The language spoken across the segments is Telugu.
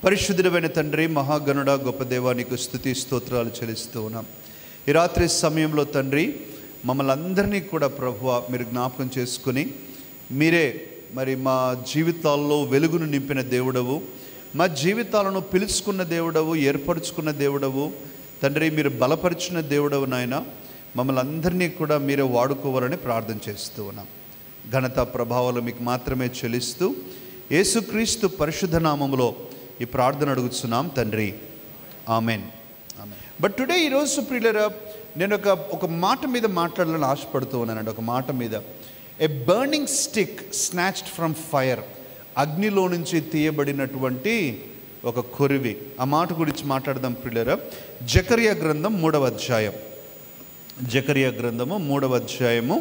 పరిశుద్ధుడైన తండ్రి, మహాగణుడ, గొప్ప దేవా, నీకు స్తుతి స్తోత్రాలు చెల్లిస్తూ ఉన్నాం. ఈ రాత్రి సమయంలో తండ్రి, మమ్మల్ని అందరినీ కూడా ప్రభువా మీరు జ్ఞాపకం చేసుకుని, మీరే మరి మా జీవితాల్లో వెలుగును నింపిన దేవుడవు, మా జీవితాలను పిలుచుకున్న దేవుడవు, ఏర్పరచుకున్న దేవుడవు తండ్రి. మీరు బలపరిచిన దేవుడవు నాయన. మమ్మల్ని అందరినీ కూడా మీరే వాడుకోవాలని ప్రార్థన చేస్తూ ఉన్నాం. ఘనత ప్రభావాలు మీకు మాత్రమే చెల్లిస్తూ యేసుక్రీస్తు పరిశుద్ధ నామములో ఈ ప్రార్థన అడుగుతున్నాం తండ్రి, ఆమెన్. బట్ టుడే ఈరోజు ప్రియులారా, నేను ఒక మాట మీద మాట్లాడాలని ఆశపడుతూ ఉన్నానండి. ఒక మాట మీద, ఏ burning stick snatched from fire, అగ్నిలో నుంచి తీయబడినటువంటి ఒక కొరివి. ఆ మాట గురించి మాట్లాడదాం ప్రియులారా. జకర్యా గ్రంథం 3వ అధ్యాయం, జకర్యా గ్రంథము 3వ అధ్యాయము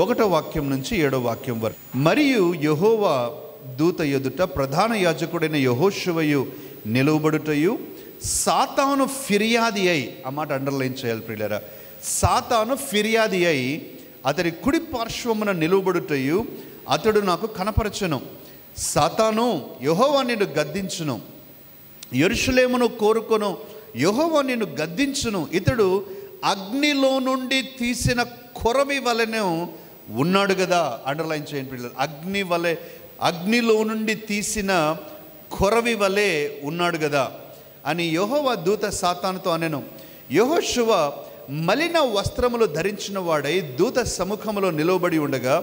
1వ వాక్యం నుంచి 7వ వాక్యం వరకు. మరియు యెహోవా దూత ఎదుట ప్రధాన యాజకుడైన యెహోషువయు నిలువబడుటయు, సాతాను ఫిర్యాది అయి, ఆ మాట అండర్లైన్ చేయాలి ప్రియులారా, సాతాను ఫిర్యాది అయి అతని కుడి పార్శ్వమున నిలువబడుటయు అతడు నాకు కనపరచెను. సాతాను, యెహోవా నిన్ను గద్దించును, యెరూషలేమును కోరుకొను, యెహోవా నిన్ను గద్దించును, ఇతడు అగ్నిలో నుండి తీసిన కొరవి వలెనే ఉన్నాడు కదా. అండర్లైన్ చేయండి పిల్లలు. అగ్నిలో నుండి తీసిన కొరవి వలె ఉన్నాడు కదా అని యెహోవా దూత సాతానుతో అనెను. యెహోషువ మలిన వస్త్రములు ధరించిన వాడై దూత సముఖములో నిలవబడి ఉండగా,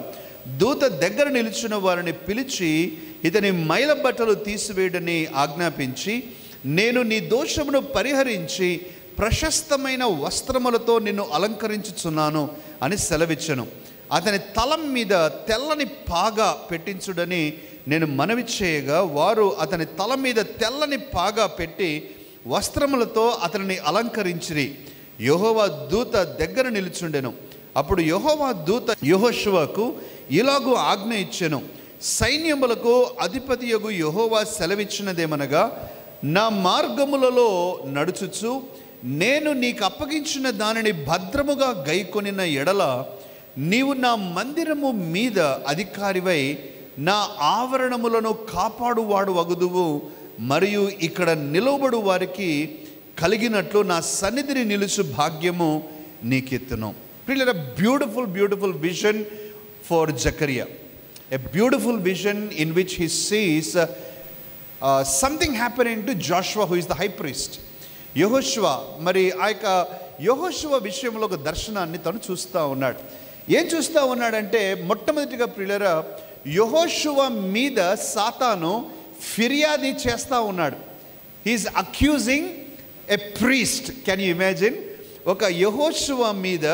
దూత దగ్గర నిలిచిన వారిని పిలిచి ఇతని మైల బట్టలు తీసివేయడని ఆజ్ఞాపించి, నేను నీ దోషమును పరిహరించి ప్రశస్తమైన వస్త్రములతో నిన్ను అలంకరించుచున్నాను అని సెలవిచ్చెను. అతని తలం మీద తెల్లని పాగా పెట్టించుడని నేను మనవి చేయగా, వారు అతని తల మీద తెల్లని పాగా పెట్టి వస్త్రములతో అతనిని అలంకరించిరి. యెహోవా దూత దగ్గర నిలుచుండెను. అప్పుడు యెహోవా దూత యెహోషువకు ఇలాగూ ఆజ్ఞ ఇచ్చెను, సైన్యములకు అధిపతియగు యెహోవా సెలవిచ్చినదేమనగా, నా మార్గములలో నడుచుచు నేను నీకు అప్పగించిన దానిని భద్రముగా గైకొనిన ఎడల నీవు నా మందిరము మీద అధికారివై నా ఆవరణములను కాపాడువాడు వగుదువు, మరియు ఇక్కడ నిలవబడు వారికి కలిగినట్లు నా సన్నిధిని నిలుచు భాగ్యము నీకెత్తును. ప్రియులారా, beautiful vision for Zechariah. A beautiful vision in which he sees something happening to Joshua who is the high priest. యెహోషువ, మరి ఆ యొక్క యెహోషువ విషయంలో ఒక దర్శనాన్ని తను చూస్తూ ఉన్నాడు. ఏం చూస్తూ ఉన్నాడంటే, మొట్టమొదటిగా ప్రియులారా, యెహోషువ మీద సాతాను ఫిర్యాదు చేస్తూ ఉన్నాడు. He is accusing a priest. Can you imagine? ఒక యెహోషువ మీద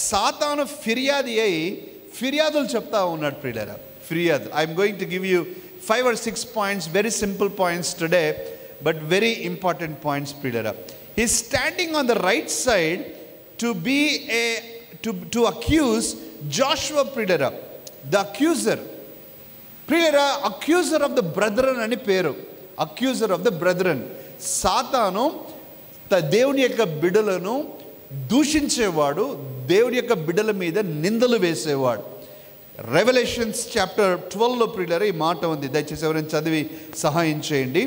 సాతాను ఫిర్యాదులు చెప్తా ఉన్నాడు ప్రియులారా. ఫిర్యాదు. I'm going to give you 5 or 6 points, very simple points today, but very important points ప్రియులారా. He's standing on the right side to accuse Joshua ప్రియులారా, the accuser. ప్రియులారా, accuser of the brethren అని పేరు. accuser of the brethren. సాతాను దేవుని యొక్క బిడ్డలను దూషించేవాడు, దేవుని యొక్క బిడ్డల మీద నిందలు వేసేవాడు. రెవల్యూషన్స్ చాప్టర్ 12లో ప్రియులారా ఈ మాట ఉంది. దయచేసి ఎవరైనా చదివి సహాయం చేయండి.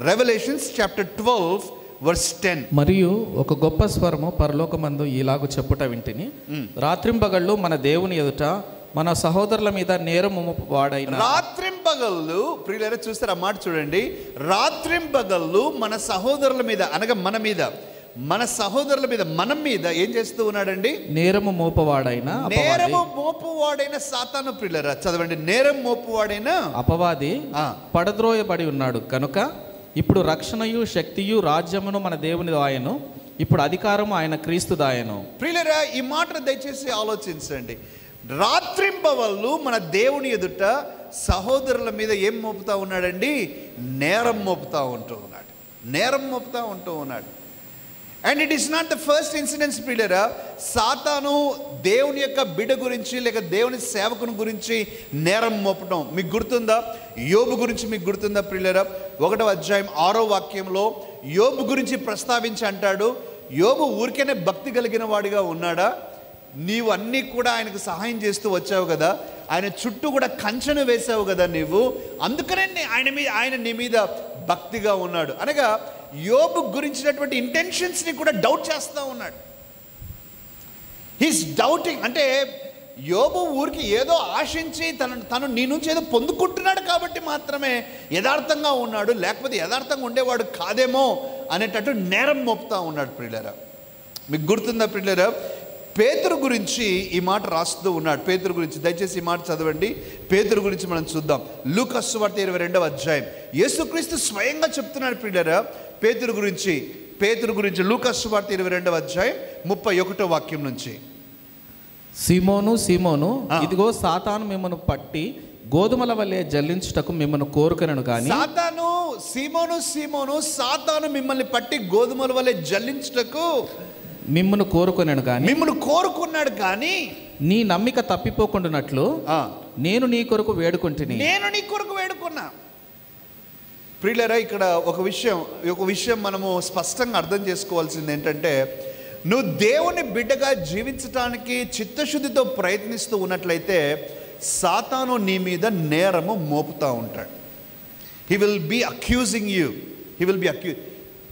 Revolutions chapter 12 verse 10. మరియు ఒక గొప్ప స్వరము పరలోకమందు ఇలాగు చెప్పుట వింటిని, రాత్రింబగళ్ళు మన దేవుని ఎదుట మన సహోదరుల మీద నేరము వాడైన. రాత్రింబగళ్ళు ప్రియులారా, చూస్తారా మాట చూడండి. రాత్రింబగళ్ళు మన సహోదరుల మీద, అనగా మన సహోదరుల మీద, మనం మీద ఏం చేస్తూ ఉన్నాడండి? నేరము మోపవాడైన సాతాను. ప్రియులారా చదవండి. నేరం మోపువాడైన అపవాది పడద్రోయబడి ఉన్నాడు కనుక ఇప్పుడు రక్షణయు శక్తియు రాజ్యమును మన దేవుని దాయను, ఇప్పుడు అధికారము ఆయన క్రీస్తు దాయను. ప్రియులారా, ఈ మాట దయచేసి ఆలోచించండి. రాత్రింబవళ్ళు మన దేవుని ఎదుట సహోదరుల మీద ఏం మోపుతా ఉన్నాడండి? నేరం మోపుతా ఉంటూ ఉన్నాడు. And it is not the first incidents ప్రియులారా. సాతాను దేవుని యొక్క బిడ్డ గురించి లేక దేవుని సేవకుని గురించి నేరం మోపడం మీకు గుర్తుందా? యోబు గురించి మీకు గుర్తుందా ప్రియులారా? 1వ అధ్యాయం 6వ వాక్యంలో యోబు గురించి ప్రస్తావించి అంటాడు, యోబు ఊరికేనే భక్తి కలిగిన వాడిగా ఉన్నాడా? నీవు అన్నీ కూడా ఆయనకు సహాయం చేస్తూ వచ్చావు కదా, ఆయన చుట్టూ కూడా కంచెను వేసావు కదా నీవు, అందుకనే ఆయన నీ మీద భక్తిగా ఉన్నాడు అనగా యోబు గురించినటువంటి ఇంటెన్షన్స్ని కూడా డౌట్ చేస్తూ ఉన్నాడు. He's doubting. అంటే యోబు ఊరికి ఏదో ఆశించి తను నీ నుంచి ఏదో పొందుకుంటున్నాడు కాబట్టి మాత్రమే యథార్థంగా ఉన్నాడు, లేకపోతే యథార్థంగా ఉండేవాడు కాదేమో అనేటట్టు నేరం మోపుతా ఉన్నాడు. ప్రియులారా, మీకు గుర్తుందా ప్రియులారా, పేతురు గురించి ఈ మాట రాస్తూ ఉన్నాడు. పేతురు గురించి దయచేసి ఈ మాట చదవండి. పేతురు గురించి మనం చూద్దాం. లూకా సువార్త 22వ అధ్యాయం యేసుక్రీస్తు స్వయంగా చెప్తున్నాడు ప్రియులారా పేతురు గురించి లూకా సువార్త 22వ అధ్యాయం 31వ వాక్యం నుంచి. సీమోను సీమోను, ఇదిగో సాతాను మిమ్మల్ని పట్టి గోధుమల వలె జల్లించుటకు మిమ్మల్ని కోరుకొనెను గాని. సాతాను మిమ్మల్ని పట్టి గోధుమల వలె జల్లించుటకు మిమ్మల్ని కోరుకున్నాడు కానీ నీ నమ్మిక తప్పిపోకుండానట్లు నేను నీ కొరకు వేడుకున్నా. ప్రియులారా, ఇక్కడ ఒక విషయం మనము స్పష్టంగా అర్థం చేసుకోవాల్సింది ఏంటంటే, నువ్వు దేవుని బిడ్డగా జీవించటానికి చిత్తశుద్ధితో ప్రయత్నిస్తూ ఉన్నట్లయితే సాతాను నీ మీద నేరము మోపుతూ ఉంటాడు. He will be accusing you.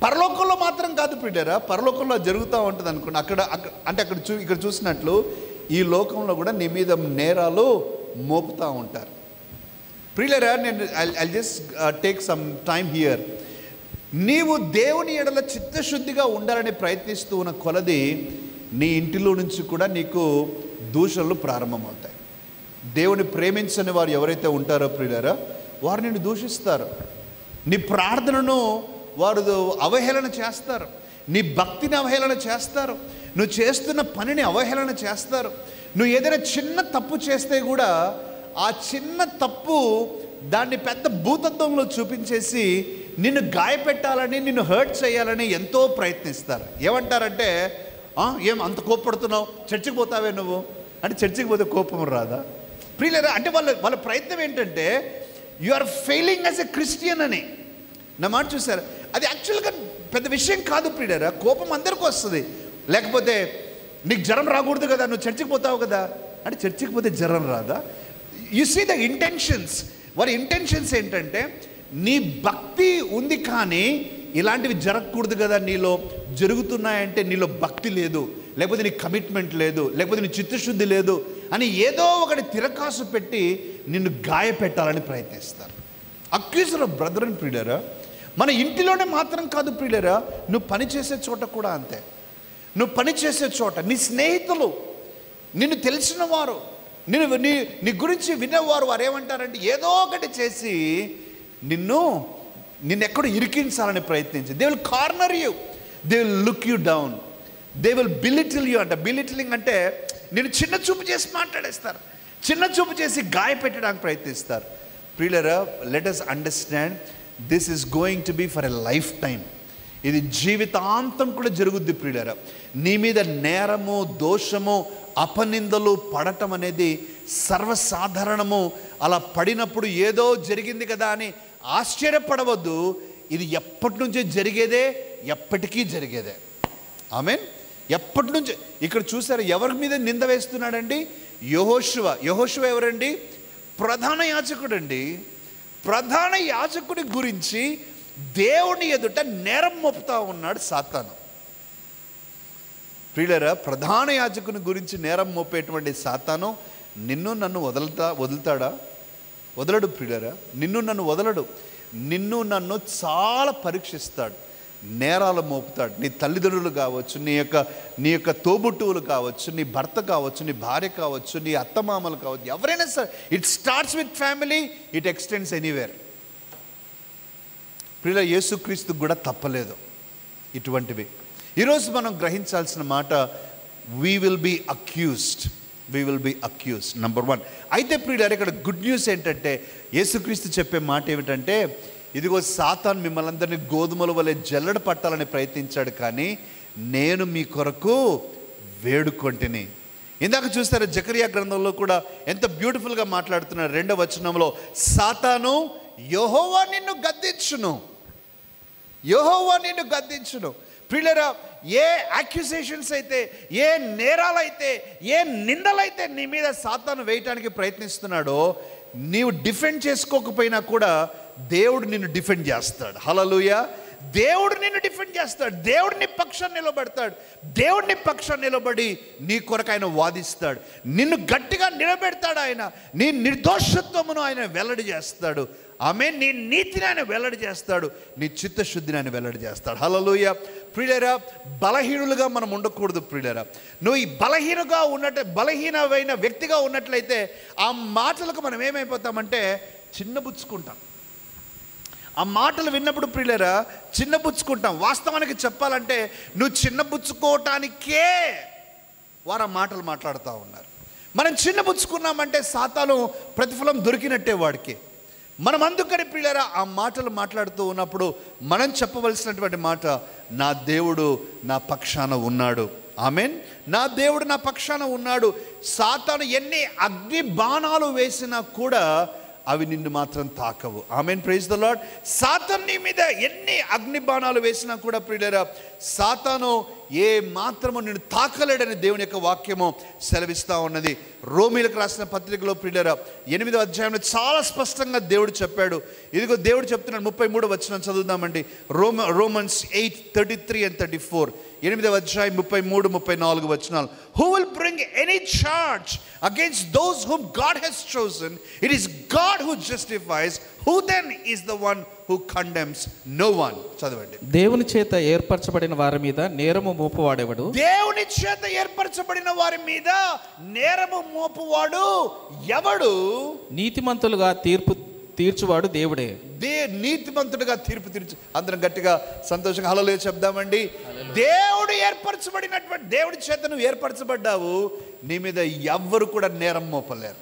పరలోకంలో మాత్రం కాదు ప్రియులారా, పరలోకంలో జరుగుతూ ఉంటుంది అనుకోండి. ఇక్కడ చూసినట్లు ఈ లోకంలో కూడా నీ మీద నేరాలు మోపుతూ ఉంటారు. ప్రియులారా, నేను I just take some time here. నీవు దేవుని ఎడల చిత్తశుద్ధిగా ఉండాలని ప్రయత్నిస్తూ ఉన్న కొలది నీ ఇంటిలో నుంచి కూడా నీకు దూషణలు ప్రారంభమవుతాయి. దేవుని ప్రేమించని వారు ఎవరైతే ఉంటారో ప్రియులారా, వారు నిన్ను దూషిస్తారు. నీ ప్రార్థనను వారు అవహేళన చేస్తారు, నీ భక్తిని అవహేళన చేస్తారు, నువ్వు చేస్తున్న పనిని అవహేళన చేస్తారు. నువ్వు ఏదైనా చిన్న తప్పు చేస్తే కూడా ఆ చిన్న తప్పు దాన్ని పెద్ద భూతత్వంలో చూపించేసి నిన్ను గాయపెట్టాలని, నిన్ను హర్ట్ చేయాలని ఎంతో ప్రయత్నిస్తారు. ఏమంటారంటే, ఏం అంత కోపడుతున్నావు, చర్చికి పోతావే నువ్వు అంటే, చర్చికి పోతే కోపం రాదా? ప్రియులారా, అంటే వాళ్ళ ప్రయత్నం ఏంటంటే you are failing as a Christian అని. నా మాట చూసారు, అది యాక్చువల్గా పెద్ద విషయం కాదు ప్రియులారా. కోపం అందరికీ వస్తుంది. లేకపోతే నీకు జ్వరం రాకూడదు కదా, నువ్వు చర్చికి పోతావు కదా అంటే, చర్చికి పోతే జ్వరం రాదా? You see the intentions. వారి ఇంటెన్షన్స్ ఏంటంటే, నీ భక్తి ఉంది కానీ ఇలాంటివి జరగకూడదు కదా, నీలో జరుగుతున్నాయంటే నీలో భక్తి లేదు, లేకపోతే నీ కమిట్మెంట్ లేదు, లేకపోతే నీ చిత్తశుద్ధి లేదు అని ఏదో ఒకటి తిరకాసు పెట్టి నిన్ను గాయపెట్టాలని ప్రయత్నిస్తారు. అక్యూజర్ ఆఫ్ బ్రదర్ అండ్ ప్రియులారా, మన ఇంటిలోనే మాత్రం కాదు ప్రియులారా, నువ్వు పనిచేసే చోట కూడా అంతే. నువ్వు పనిచేసే చోట నీ స్నేహితులు, నిన్ను తెలిసిన వారు, నీ గురించి వినేవారు, వారు ఏమంటారంటే ఏదో ఒకటి చేసి నిన్ను ఎక్కడో ఇరికించాలని ప్రయత్నించి, they will corner you, they will look you down, they will belittle you. Belittling అంటే నేను చిన్న చూపు చేసి మాట్లాడేస్తారు, చిన్న చూపు చేసి గాయపెట్టడానికి ప్రయత్నిస్తారు. ప్రియులారా, let us understand this is going to be for a lifetime. ఇది జీవితాంతం కూడా జరుగుద్ది ప్రియులారా. నీ మీద నేరము, దోషము, అపనిందలు పడటం అనేది సర్వసాధారణము. అలా పడినప్పుడు ఏదో జరిగింది కదా అని ఆశ్చర్యపడవద్దు. ఇది ఎప్పటి నుంచే జరిగేదే, ఎప్పటికీ జరిగేదే. ఆమేన్. ఎప్పటి నుంచి. ఇక్కడ చూసారు ఎవరి మీద నింద వేస్తున్నాడండి? యెహోషువ ఎవరండి? ప్రధాన యాజకుడు అండి. ప్రధాన యాజకుడి గురించి దేవుని ఎదుట నేరం మోపుతా ఉన్నాడు సాతాను. ప్రియులారా, ప్రధాన యాజకుని గురించి నేరం మోపేటువంటి సాతాను నిన్ను నన్ను వదులుతాడా? వదలడు ప్రియులారా, నిన్ను నన్ను వదలడు. నిన్ను నన్ను చాలా పరీక్షిస్తాడు, నేరాలు మోపుతాడు. నీ తల్లిదండ్రులు కావచ్చు, నీ యొక్క తోబుట్టువులు కావచ్చు, నీ భర్త కావచ్చు, నీ భార్య కావచ్చు, నీ అత్తమామలు కావచ్చు, ఎవరైనా సరే. It starts with family, it extends anywhere. ప్రియుల, యేసుక్రీస్తుకు కూడా తప్పలేదు ఇటువంటివి. ఈరోజు మనం గ్రహించాల్సిన మాట, we will be accused. Number 1. అయితే ప్రియులారా, ఇక్కడ గుడ్ న్యూస్ ఏంటంటే, యేసుక్రీస్తు చెప్పే మాట ఏమిటంటే, ఇదిగో సాతాను మిమ్మల్ని అందరినీ గోధుమల వలె జల్లెడ పట్టాలని ప్రయత్నించాడు, కానీ నేను మీ కొరకు వేడుకొంటిని. ఇందాక చూస్తారు జకరియా గ్రంథంలో కూడా ఎంత బ్యూటిఫుల్గా మాట్లాడుతున్నాడు. 2వ వచనంలో, సాతాను యెహోవా నిన్ను గద్దించును. ప్రియులారా, ఏ అక్యూజేషన్స్ అయితే, ఏ నేరాలైతే, ఏ నిందలైతే నీ మీద సాతాను వేయటానికి ప్రయత్నిస్తున్నాడో, నీవు డిఫెండ్ చేసుకోకపోయినా కూడా దేవుడు నిన్ను డిఫెండ్ చేస్తాడు. హల్లెలూయా. దేవుడు నిన్ను డిఫెండ్ చేస్తాడు. దేవుడిని పక్షాన్ని నిలబడతాడు. దేవుడిని పక్షాన్ని నిలబడి నీ కొరకు ఆయన వాదిస్తాడు. నిన్ను గట్టిగా నిలబెడతాడు. ఆయన నీ నిర్దోషత్వమును ఆయన వెల్లడి చేస్తాడు. ఆమె నీ నీతిని ఆయన వెల్లడి చేస్తాడు. నీ చిత్తశుద్ధిని ఆయన వెల్లడి చేస్తాడు. హల్లెలూయా. ప్రియులారా, బలహీనులుగా మనం ఉండకూడదు. ప్రియులారా, నువ్వు ఈ బలహీనమైన వ్యక్తిగా ఉన్నట్లయితే ఆ మాటలకు మనం ఏమైపోతామంటే చిన్నబుచ్చుకుంటాం. ఆ మాటలు విన్నప్పుడు ప్రియులారా చిన్నబుచ్చుకుంటాం. వాస్తవానికి చెప్పాలంటే నువ్వు చిన్నబుచ్చుకోవటానికే వారు ఆ మాటలు మాట్లాడుతూ ఉన్నారు. మనం చిన్నబుచ్చుకున్నామంటే సాతాను ప్రతిఫలం దొరికినట్టే వాడికి. మనం అందుకని ప్రియులారా ఆ మాటలు మాట్లాడుతూ ఉన్నప్పుడు మనం చెప్పవలసినటువంటి మాట, నా దేవుడు నా పక్షాన ఉన్నాడు. ఆమేన్. నా దేవుడు నా పక్షాన ఉన్నాడు. సాతాను ఎన్ని అగ్ని బాణాలు వేసినా కూడా అవి నిన్ను మాత్రం తాకవు. ఆమేన్. Praise the Lord. సాతాను నీ మీద ఎన్ని అగ్ని బాణాలు వేసినా కూడా ప్రియులారా సాతాను ఏ మాత్రము నిన్ను తాకలేడని దేవుని యొక్క వాక్యము సెలవిస్తూ ఉన్నది. రోమీలకు రాసిన పత్రికలో ప్రియులారా 8వ అధ్యాయంలో చాలా స్పష్టంగా దేవుడు చెప్పాడు. ఇదిగో దేవుడు చెప్తున్నాడు. 33వ వచనం చదువుదామండి. Romans 8:33 and 34. 8వ అధ్యాయం 33, 34 వచనాలు. Who will bring any charge against those whom God has chosen? It is God who justifies. Who then is the one who condemns? No one. చదవండి. దేవుని చేత ఏర్పరచబడిన వారి మీద నేరము మోపువాడెవడు? దేవుని చేత ఏర్పరచబడిన వారి మీద నేరము మోపువాడు ఎవడు? నీతిమంతులుగా తీర్చువాడు దేవుడే. నీతిమంతుడుగా తీర్పు తీర్చు. అందరం గట్టిగా సంతోషంగా హల్లెలూయా చెప్దామండి. దేవుడు ఏర్పరచబడినటువంటి, దేవుడి చేత నువ్వు ఏర్పరచబడ్డావు. నీ మీద ఎవ్వరు కూడా నేరం మోపలేరు.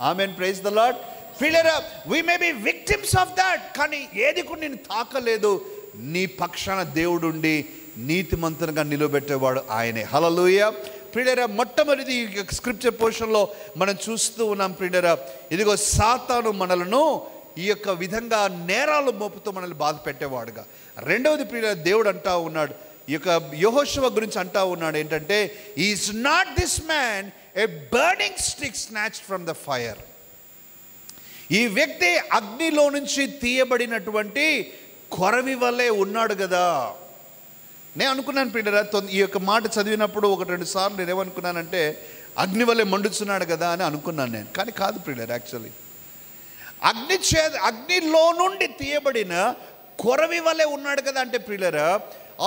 ఆమేన్. Praise the Lord. ప్రియులారా, we may be victims of that. కానీ ఏది కూడా నేను తాకలేదు. నీ పక్షాన దేవుడుండి నీతిమంతునిగా నిలబెట్టేవాడు ఆయనే. హల్లెలూయా. ప్రియులారా, మొట్టమొదటి స్క్రిప్చర్ పోర్షన్లో మనం చూస్తూ ఉన్నాం ప్రియులారా, ఇదిగో సాతాను మనలను ఈ యొక్క విధంగా నేరాలు మోపుతూ మనల్ని బాధ పెట్టేవాడుగా. రెండవది ప్రియులారా, దేవుడు అంటా ఉన్నాడు, ఈ యొక్క యెహోషువ గురించి అంటా ఉన్నాడు ఏంటంటే, is not this man A burning stick snatched from the fire. ఈ వ్యక్తి అగ్నిలో నుంచి తీయబడినటువంటి కొరవి వల్లే ఉన్నాడు కదా. నేను అనుకున్నాను ప్రియులారా, ఈ యొక్క మాట చదివినప్పుడు 1-2 సార్లు నేను ఏమనుకున్నానంటే అగ్ని వల్లే మండుతున్నాడు కదా అని అనుకున్నాను నేను. కానీ కాదు ప్రియులారా, యాక్చువల్లీ అగ్నిలో నుండి తీయబడిన కొరవి వల్లే ఉన్నాడు కదా అంటే ప్రియులారా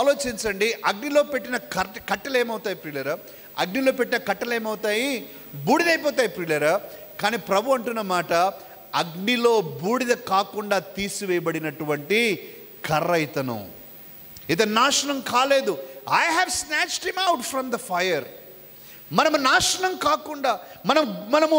ఆలోచించండి. అగ్నిలో పెట్టిన కట్టెలు ఏమవుతాయి ప్రియులారా? అగ్నిలో పెట్టిన కట్టెలు ఏమవుతాయి? బూడిదైపోతాయి ప్రియులారా. కానీ ప్రభు అంటున్న మాట, అగ్నిలో బూడిద కాకుండా తీసివేయబడినటువంటి కర్ర ఇతను నాశనం కాలేదు. I have snatched him out from the fire. మనము నాశనం కాకుండా, మనము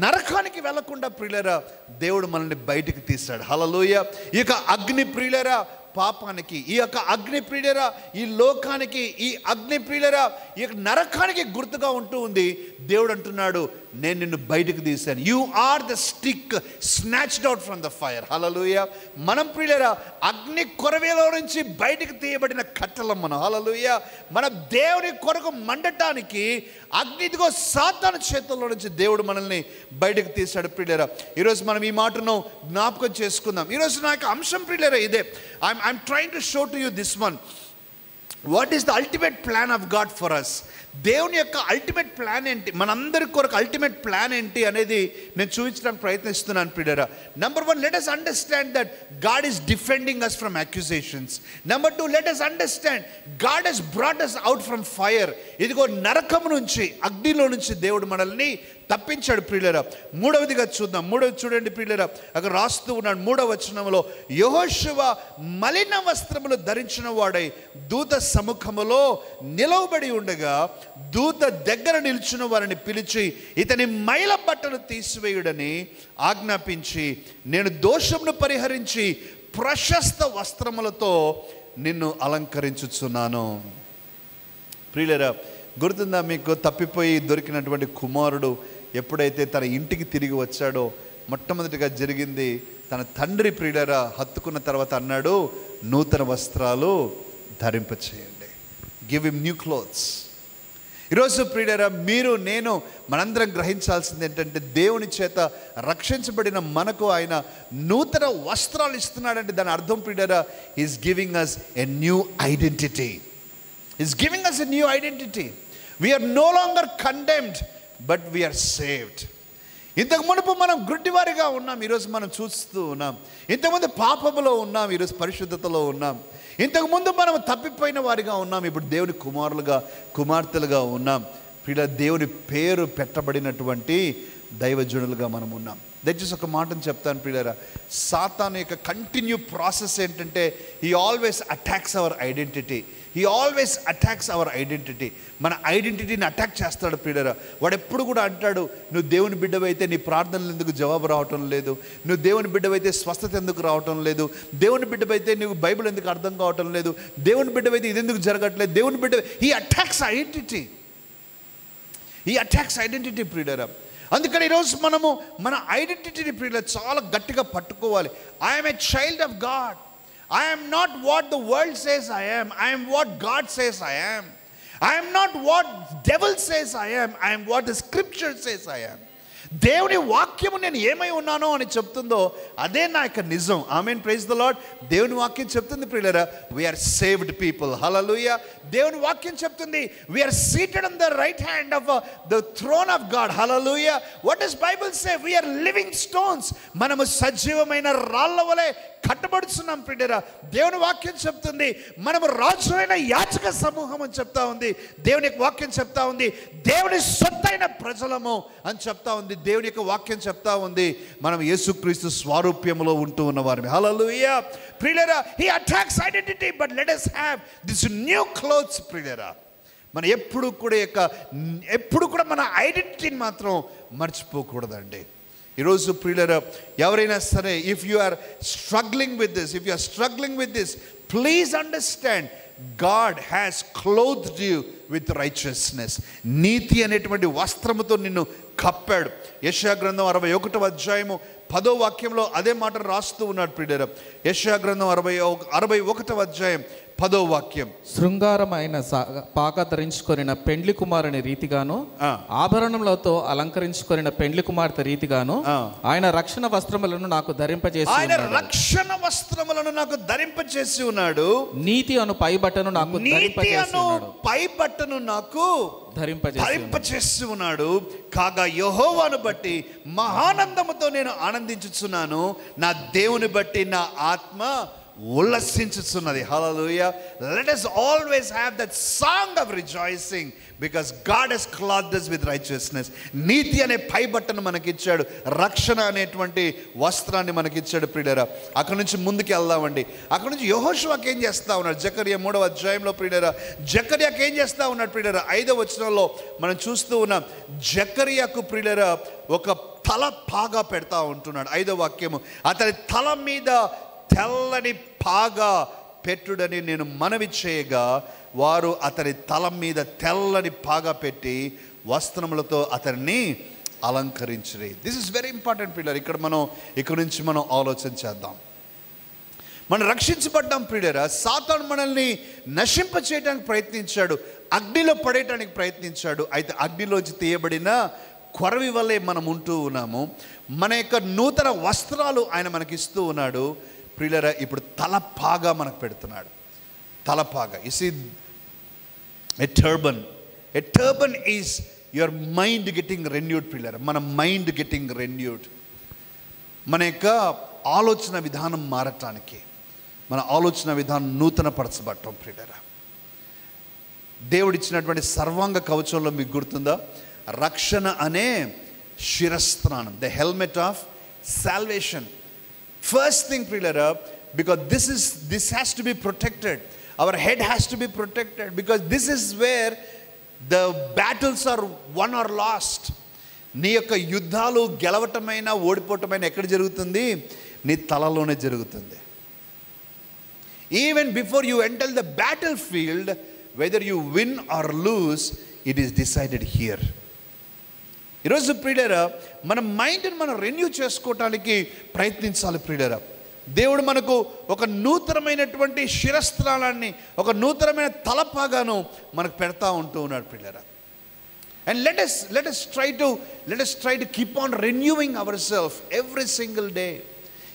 నరకానికి వెళ్లకుండా ప్రియులారా దేవుడు మనల్ని బయటికి తీశాడు. హల్లెలూయా. ఈ యొక్క అగ్ని ప్రియులారా పాపానికి, ఈ యొక్క అగ్ని ప్రియులారా ఈ లోకానికి, ఈ అగ్ని ప్రియులారా ఈ యొక్క నరకానికి గుర్తుగా ఉంటూ ఉంది. దేవుడు అంటున్నాడు, నేను నిన్ను బయటకు తీశాను. You are the stick snatched out from the fire. Hallelujah. మనం ప్రియులారా అగ్ని కొరవేలో నుంచి బయటకు తీయబడిన కట్టెలం మనం. హల్లెలూయా. మన దేవుని కొరకు మండటానికి అగ్నిదిగో సాతాను చేతుల్లో నుంచి దేవుడు మనల్ని బయటకు తీశాడు ప్రియులారా. ఈరోజు మనం ఈ మాటను జ్ఞాపకం చేసుకుందాం. ఈరోజు నా యొక్క అంశం ప్రియులారా ఇదే. I'm trying to show to you this one. What is the ultimate plan of God for us? దేవుని యొక్క అల్టిమేట్ ప్లాన్ ఏంటి, మనందరి కొరకు అల్టిమేట్ ప్లాన్ ఏంటి అనేది నేను చూపించడానికి ప్రయత్నిస్తున్నాను ప్రియులారా. Number 1, let us understand that God is defending us from accusations. Number 2, let us understand God has brought us out from fire. ఇదిగో నరకం నుంచి, అగ్నిలో నుంచి దేవుడు మనల్ని తప్పించాడు ప్రియులారా. మూడవదిగా చూద్దాం. మూడవది చూడండి ప్రియులారా, అక్కడ రాస్తూ ఉన్నాడు 3వ వచనంలో, యెహోషువ మలిన వస్త్రములు ధరించిన వాడై దూత సముఖములో నిలవబడి ఉండగా దూత దగ్గర నిల్చున్న వారిని పిలిచి ఇతని మైల బట్టలు తీసివేయుడని ఆజ్ఞాపించి, నేను దోషమును పరిహరించి ప్రశస్త వస్త్రములతో నిన్ను అలంకరించుచున్నాను. ప్రియులారా, గుర్తుందా మీకు? తప్పిపోయి దొరికినటువంటి కుమారుడు ఎప్పుడైతే తన ఇంటికి తిరిగి వచ్చాడో మొట్టమొదటిగా జరిగింది, తన తండ్రి ప్రియులారా హత్తుకున్న తర్వాత అన్నాడు, నూతన వస్త్రాలు ధరింపచేయండి. Give him new clothes. ఈరోజు ప్రియులారా, మీరు నేను మనందరం గ్రహించాల్సింది ఏంటంటే, దేవుని చేత రక్షించబడిన మనకు ఆయన నూతన వస్త్రాలు ఇస్తున్నాడంటే దాని అర్థం ప్రియులారా, is giving us a new identity. Is giving us a new identity. We're no longer condemned, but we're saved. ఇంతకు మునుపు మనం గుడ్డివారిగా ఉన్నాం, ఈరోజు మనం చూస్తూ ఉన్నాం. ఇంతకుముందు పాపములో ఉన్నాం, ఈరోజు పరిశుద్ధతలో ఉన్నాం. ఇంతకుముందు మనం తప్పిపోయిన వారిగా ఉన్నాం, ఇప్పుడు దేవుని కుమారులుగా కుమార్తెలుగా ఉన్నాం. ప్రియుల, దేవుని పేరు పెట్టబడినటువంటి దైవజనులుగా మనం ఉన్నాం. దయచేసి ఒక మాటను చెప్తాను ప్రియులారా, సాతాను యొక్క కంటిన్యూ ప్రాసెస్ ఏంటంటే, he always attacks our identity. He always attacks our identity. మన ఐడెంటిటీని అటాక్ చేస్తాడు ప్రియులారా. వాడు ఎప్పుడు కూడా అంటాడు, నువ్వు దేవుని బిడ్డవైతే నీ ప్రార్థనలు ఎందుకు జవాబు రావటం లేదు, నువ్వు దేవుని బిడ్డవైతే స్వస్థత ఎందుకు రావటం లేదు, దేవుని బిడ్డవైతే నువ్వు బైబిల్ ఎందుకు అర్థం కావటం లేదు, దేవుని బిడ్డవైతే ఇది ఎందుకు జరగట్లేదు, దేవుని బిడ్డ. He attacks identity. He attacks identity ప్రియులారా. అందుకని ఈరోజు మనము మన ఐడెంటిటీని ప్రియులారా చాలా గట్టిగా పట్టుకోవాలి. I'm a child of God. I am not what the world says I am. I am what God says I am. I am not what devil says I am. I am what the scripture says I am. దేవుని వాక్యము నేను ఏమై ఉన్నానో అని చెప్తుందో అదే నా యొక్క నిజం. ఆమేన్, ప్రైజ్ ద లార్డ్. దేవుని వాక్యం చెప్తుంది ప్రియులారా, వీఆర్ సేవ్డ్ పీపుల్. హల్లెలూయా. దేవుని వాక్యం చెప్తుంది, we're seated on the right hand of the throne of God. Hallelujah. What does Bible say? We're living stones. మనము సజీవమైన రాళ్ళ వలె కట్టబడుతున్నాం ప్రియులారా. దేవుని వాక్యం చెప్తుంది, మనము రాజులైన యాజక సమూహం అని చెప్తా ఉంది. దేవుని యొక్క వాక్యం చెప్తా ఉంది, దేవుని సొత్తైన ప్రజలము అని చెప్తా ఉంది. దేవుని యొక్క వాక్యం చెప్తా ఉంది, మనం యేసుక్రీస్తు స్వరూప్యములో ఉంటూ ఉన్నవారు. హల్లెలూయా. ప్రియులారా, he attacks identity, but let us have this new clothes ప్రియులారా. మనం ఎప్పుడు కూడా మన ఐడెంటిటీని మాత్రం మర్చిపోకూడదండి. ఈరోజు ప్రియులారా, ఎవరైనా సరే, if you are struggling with this, please understand, God has clothed you with righteousness. నీతి అనేటువంటి వస్త్రముతో నిన్ను కప్పాడు. యెషయా గ్రంథం 61వ అధ్యాయము 10వ వాక్యంలో అదే మాట రాస్తూ ఉన్నాడు ప్రియులారా. యెషయా గ్రంథం 61వ అధ్యాయం 10వ వాక్యం. శృంగారమైన పాక ధరించుకొనిన పెండ్లి కుమారుని రీతిగాను, ఆభరణములతో అలంకరించుకొనిన పెండ్లి కుమార్తె రీతిగాను ఆయన రక్షణ వస్త్రములను నాకు ధరింపజేసి ఉన్నాడు. నీతి అను పై బట్టను నాకు ధరింపచేసి ఉన్నాడు. కాగా యెహోవాను బట్టి మహానందముతో నేను ఆనందించుచున్నాను, నా దేవుని బట్టి నా ఆత్మ ఉల్లసించుచున్నది. హల్లెలూయా. Let us always have that song of rejoicing because God has clothed us with righteousness. నీతి అనే పైబట్టను మనకిచ్చాడు, రక్షణ అనేటువంటి వస్త్రాన్ని మనకిచ్చాడు ప్రియులారా. అక్కడ నుంచి ముందుకు వెళ్దామండి. అక్కడ నుంచి యెహోషువకి ఏం చేస్తా ఉన్నాడు? జకర్యా 3వ అధ్యాయంలో ప్రియులారా, జకర్యాకి ఏం చేస్తా ఉన్నాడు ప్రియులారా? 5వ వచనంలో మనం చూస్తూ ఉన్నాం. జకర్యాకు ప్రియులారా ఒక తల పాగా పెడతా ఉంటున్నాడు. 5వ వాక్యము, అతని తల మీద తెల్లని పాగా పెట్టుడని నేను మనవి చేయగా, వారు అతని తల మీద తెల్లని పాగా పెట్టి వస్త్రములతో అతన్ని అలంకరించిరి. దిస్ ఇస్ వెరీ ఇంపార్టెంట్ పిల్లలు. ఇక్కడ నుంచి మనం ఆలోచన చేద్దాం. మనం రక్షించబడ్డాం ప్రియులారా. సాతాను మనల్ని నశింప చేయడానికి ప్రయత్నించాడు, అగ్నిలో పడేయడానికి ప్రయత్నించాడు. అయితే అగ్నిలోంచి తీయబడిన కొరవి వల్లే మనం ఉంటూ ఉన్నాము. మన యొక్క నూతన వస్త్రాలు ఆయన మనకిస్తూ ఉన్నాడు ప్రియులారా. ఇప్పుడు తలపాగా మనకు పెడుతున్నాడు. తలపాగా, you see, a turban is your mind getting renewed ప్రియులారా. మన మైండ్ గెటింగ్ రెన్యూడ్, మన యొక్క ఆలోచన విధానం మారటానికి, మన ఆలోచన విధానం నూతన పరచబడటం ప్రియులారా. దేవుడిచ్చినటువంటి సర్వాంగ కవచంలో మీకు గుర్తుందా? రక్షణ అనే శిరస్త్రాణం, the helmet of salvation. First thing ప్రియులారా, because this has to be protected. Our head has to be protected because this is where the battles are won or lost. నీ యొక్క యుద్ధాలు గెలవటమైన ఓడిపోవటమైన ఎక్కడ జరుగుతుంది? నీ తలలోనే జరుగుతుంది. Even before you enter the battlefield, whether you win or lose, it is decided here. ఈరోజు ప్రియులారా, మన మైండ్ని మనం రెన్యూ చేసుకోవటానికి ప్రయత్నించాలి ప్రియులారా. దేవుడు మనకు ఒక నూతనమైనటువంటి శిరస్త్రాలాన్ని, ఒక నూతనమైన తలపాగాను మనకు పెడతా ఉంటూ ఉన్నాడు ప్రియులారా. And let us try to keep on renewing ourselves every single day.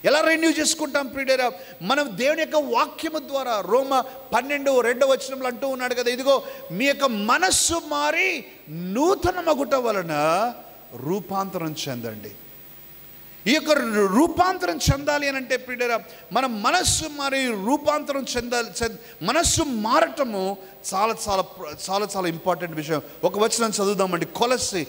ఎలా రెన్యూ చేసుకుంటాం ప్రియులారా? మనం దేవుని యొక్క వాక్యము ద్వారా, రోమ 12:2 అంటూ ఉన్నాడు కదా, ఇదిగో మీ యొక్క మనస్సు మారి నూతన మగుట వలన రూపాంతరం చెందండి. ఈ యొక్క రూపాంతరం చెందాలి అని అంటే ప్రియులారా, మన మనస్సు మరి రూపాంతరం మనస్సు మారటము చాలా చాలా చాలా చాలా ఇంపార్టెంట్ విషయం. ఒక వచనం చదువుదామండి. కొలస్సి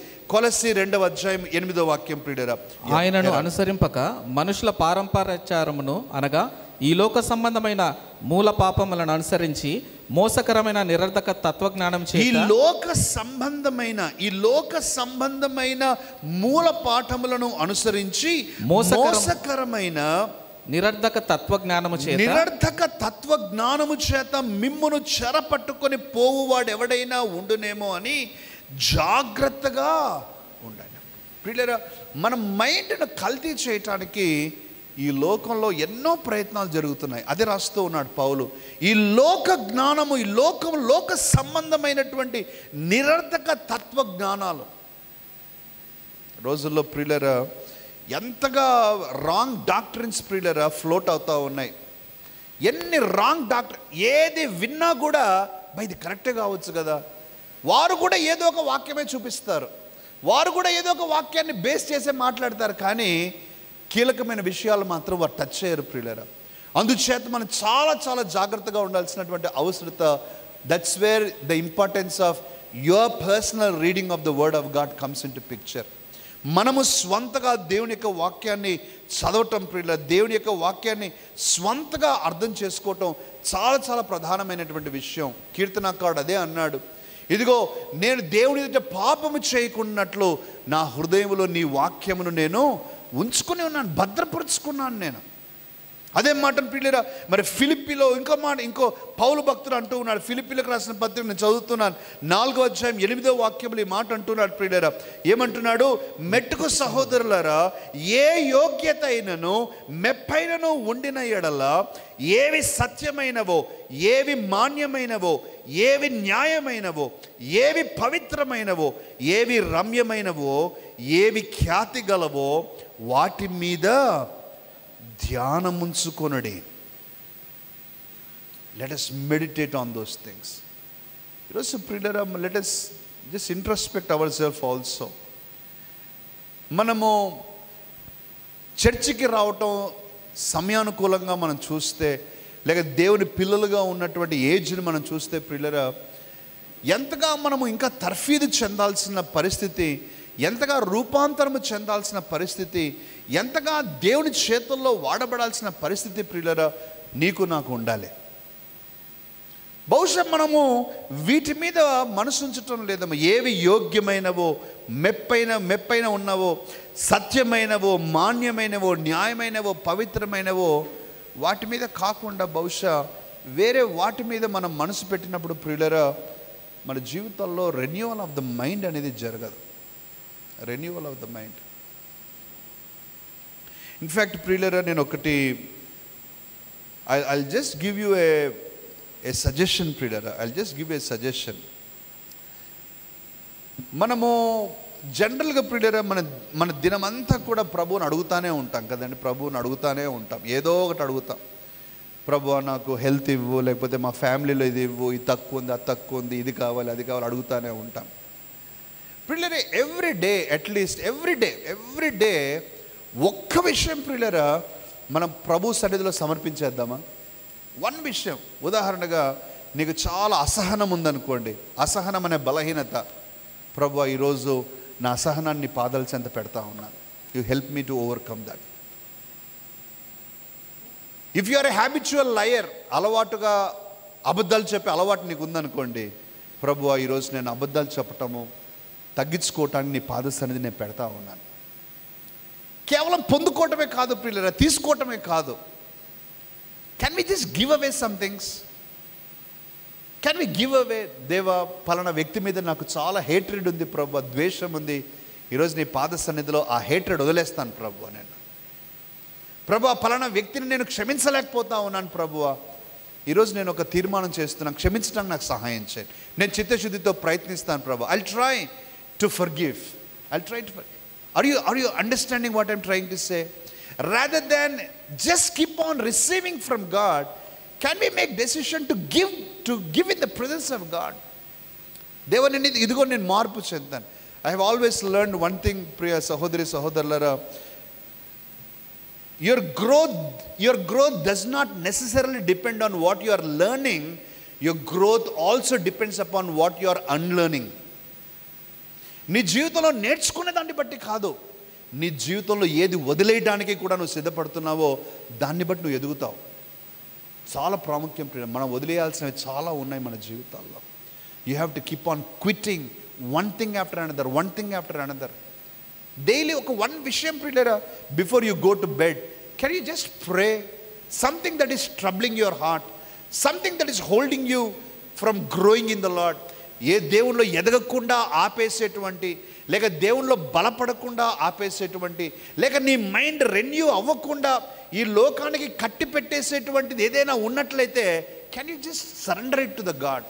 2:8 ప్రియులారా. ఆయనను అనుసరింపక మనుషుల పారంపర్యాచారమును అనగా ఈ లోక సంబంధమైన మూల పాపములను అనుసరించి మోసకరమైన నిరర్ధక తత్వజ్ఞానం చేత, ఈ లోక సంబంధమైన మూల పాఠములను అనుసరించి మోసకరమైన నిరర్ధక తత్వజ్ఞానము చేత మిమ్మును చెరపట్టుకొని పోవువాడు ఎవడైనా ఉండునేమో అని జాగ్రత్తగా ఉండండి. ప్రియులారా, మన మైండ్ను కల్తీ చేయటానికి ఈ లోకంలో ఎన్నో ప్రయత్నాలు జరుగుతున్నాయి. అదే రాస్తూ ఉన్నాడు పౌలు. ఈ లోక జ్ఞానము, ఈ లోక సంబంధమైనటువంటి నిరర్ధక తత్వజ్ఞానాలు రోజుల్లో ప్రియులారా ఎంతగా రాంగ్ డాక్టరీన్స్ ప్రియులారా ఫ్లోట్ అవుతూ ఉన్నాయి. ఎన్ని రాంగ్ ఏది విన్నా కూడా ఇది కరెక్టే కావచ్చు కదా, వారు కూడా ఏదో ఒక వాక్యమే చూపిస్తారు, వారు కూడా ఏదో ఒక వాక్యాన్ని బేస్ చేసే మాట్లాడతారు, కానీ కీలకమైన విషయాలు మాత్రం వారు టచ్ చేయరు ప్రియులారా. అందుచేత మనం చాలా చాలా జాగ్రత్తగా ఉండాల్సినటువంటి అవసరత. That's where the importance of your personal reading of the word of God comes in to picture. మనము స్వంతగా దేవుని యొక్క వాక్యాన్ని చదవటం ప్రియులారా, దేవుని యొక్క వాక్యాన్ని స్వంతగా అర్థం చేసుకోవటం చాలా చాలా ప్రధానమైనటువంటి విషయం. కీర్తనకారుడు అదే అన్నాడు, ఇదిగో నేను దేవుని ఎదుట పాపము చేయకున్నట్లు నా హృదయంలో నీ వాక్యమును నేను ఉంచుకుని ఉన్నాను, భద్రపరుచుకున్నాను నేను. అదే మాటను ప్రియులారా మరి ఫిలిప్పీలో ఇంకో పౌలు భక్తుడు అంటూ ఉన్నాడు. ఫిలిప్పీలకు రాసిన పత్రిక నేను చదువుతున్నాను, 4:8 ఈ మాట అంటున్నాడు ప్రియులారా. ఏమంటున్నాడు? మెట్టుకు సహోదరులారా, ఏ యోగ్యత అయినను మెప్పైనను ఉండిన ఎడల ఏవి సత్యమైనవో, ఏవి మాన్యమైనవో, ఏవి న్యాయమైనవో, ఏవి పవిత్రమైనవో, ఏవి రమ్యమైనవో, ఏవి ఖ్యాతి గలవో వాటి మీద ధ్యానముంచుకొనుడి. Let us meditate on those things. ఈరోజు ప్రియులారా, let us just introspect ourselves also. మనము చర్చికి రావటం సమయానుకూలంగా మనం చూస్తే, లేక దేవుని పిల్లలుగా ఉన్నటువంటి ఏజ్ని మనం చూస్తే ప్రియులారా, ఎంతగా మనము ఇంకా తర్ఫీదు చెందాల్సిన పరిస్థితి, ఎంతగా రూపాంతరము చెందాల్సిన పరిస్థితి, ఎంతగా దేవుని చేతుల్లో వాడబడాల్సిన పరిస్థితి ప్రియులారా నీకు నాకు ఉండాలి. బహుశా మనము వీటి మీద మనసు ఉంచటం లేదమ్మా. ఏవి యోగ్యమైనవో, మెప్పైన ఉన్నవో, సత్యమైనవో, మాన్యమైనవో, న్యాయమైనవో, పవిత్రమైనవో వాటి మీద కాకుండా బహుశా వేరే వాటి మీద మనం మనసు పెట్టినప్పుడు ప్రియులారా మన జీవితాల్లో రెన్యూవల్ ఆఫ్ ద మైండ్ అనేది జరగదు. Renewal of the mind. In fact ప్రియులారా నేను ఒకటి I'll just give you a suggestion ప్రియులారా. I'll just give a suggestion. మనము జనరల్గా ప్రియులారా మన దినమంతా కూడా ప్రభువుని అడుగుతానే ఉంటాం కదండి. ప్రభువుని అడుగుతానే ఉంటాం, ఏదో ఒకటి అడుగుతాం. ప్రభువా నాకు హెల్త్ ఇవ్వు, లేకపోతే మా ఫ్యామిలీలో ఇది ఇవ్వు, ఇది తక్కువ ఉంది, అది తక్కువ ఉంది, ఇది కావాలి, అది కావాలి, అడుగుతానే ఉంటాం ప్రియులారా. Every day at least every day ఒక్క విషయం ప్రియులారా మనం ప్రభు సన్నిధిలో సమర్పించేద్దామా? వన్ విషయం. ఉదాహరణగా నీకు చాలా అసహనం ఉందనుకోండి, అసహనం అనే బలహీనత. ప్రభువా ఈరోజు నా అసహనాన్ని పాదాల చెంత పెడతా ఉన్నాను, you help me to overcome that. If you are a habitual liar, అలవాటుగా అబద్ధాలు చెప్పే అలవాటు నీకు ఉందనుకోండి, ప్రభువా ఈరోజు నేను అబద్ధాలు చెప్పటము తగ్గించుకోవటానికి నీ పాద సన్నిధి నేను పెడతా ఉన్నాను. కేవలం పొందుకోవటమే కాదు ప్రియులారా, తీసుకోవటమే కాదు. Can we just give away some things? Can we give away? దేవా పలానా వ్యక్తి మీద నాకు చాలా హేట్రెడ్ ఉంది ప్రభు, ద్వేషం ఉంది, ఈరోజు నీ పాద సన్నిధిలో ఆ హేట్రెడ్ వదిలేస్తాను ప్రభు. నేను ప్రభువా పలానా వ్యక్తిని నేను క్షమించలేకపోతా ఉన్నాను ప్రభువా, ఈరోజు నేను ఒక తీర్మానం చేస్తున్నాను, క్షమించడానికి నాకు సహాయం చేయండి. నేను చిత్తశుద్ధితో ప్రయత్నిస్తాను ప్రభు. I'll try to forgive. I'll try to forgive. Are you understanding what I'm trying to say? Rather than just keep on receiving from God, can we make decision to give in the presence of God? దేవుని ఇదిగో నేను మార్పు చెందాను. I have always learned one thing, ప్రియ సహోదరి సహోదరులారా, your growth does not necessarily depend on what you are learning. Your growth also depends upon what you are unlearning. నీ జీవితంలో నేర్చుకునే దాన్ని బట్టి కాదు, నీ జీవితంలో ఏది వదిలేయడానికి కూడా నువ్వు సిద్ధపడుతున్నావో దాన్ని బట్టి నువ్వు ఎదుగుతావు. చాలా ప్రాముఖ్యం. మనం వదిలేయాల్సినవి చాలా ఉన్నాయి మన జీవితాల్లో. You have to keep on quitting one thing after another. Daily ఒక వన్ విషయం ప్రియులారా, before you go to bed, can you just pray something that is troubling your heart, something that is holding you from growing in the Lord. ఏ దేవుల్లో ఎదగకుండా ఆపేసేటువంటి, లేక దేవుల్లో బలపడకుండా ఆపేసేటువంటి, లేక నీ మైండ్ రెన్యూ అవ్వకుండా ఈ లోకానికి కట్టి పెట్టేసేటువంటిది ఏదైనా ఉన్నట్లయితే, can you just surrender it to the God.